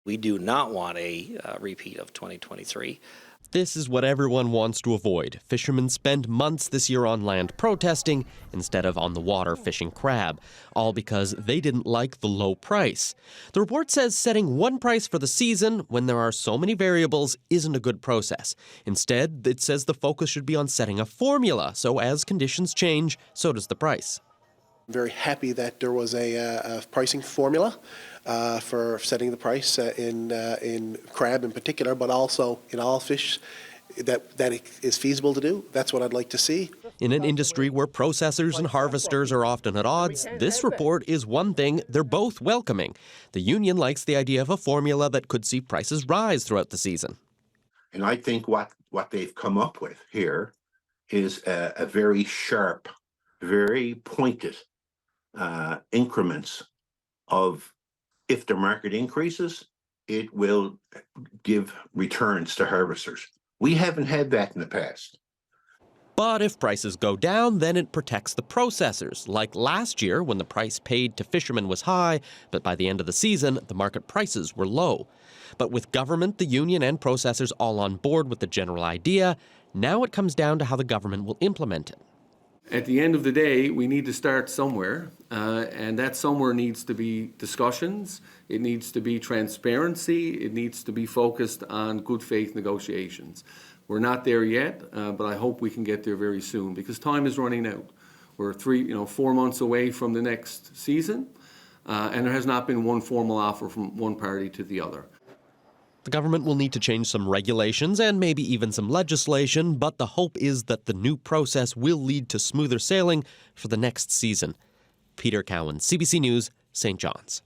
We do not want a repeat of 2023. This is what everyone wants to avoid. Fishermen spend months this year on land protesting instead of on the water fishing crab, all because they didn't like the low price. The report says setting one price for the season when there are so many variables isn't a good process. Instead, it says the focus should be on setting a formula, so as conditions change, so does the price. I'm very happy that there was a pricing formula for setting the price in crab in particular, but also in all fish that it is feasible to do. That's what I'd like to see. In an industry where processors and harvesters are often at odds, this report is one thing they're both welcoming. The union likes the idea of a formula that could see prices rise throughout the season. And I think what they've come up with here is a very sharp, very pointed increments of, if the market increases, it will give returns to harvesters. We haven't had that in the past. But if prices go down, then it protects the processors. Like last year, when the price paid to fishermen was high, but by the end of the season, the market prices were low. But with government, the union, and processors all on board with the general idea, now it comes down to how the government will implement it. At the end of the day, we need to start somewhere, and that somewhere needs to be discussions, it needs to be transparency, it needs to be focused on good faith negotiations. We're not there yet, but I hope we can get there very soon because time is running out. We're 4 months away from the next season, and there has not been one formal offer from one party to the other. The government will need to change some regulations and maybe even some legislation, but the hope is that the new process will lead to smoother sailing for the next season. Peter Cowan, CBC News, St. John's.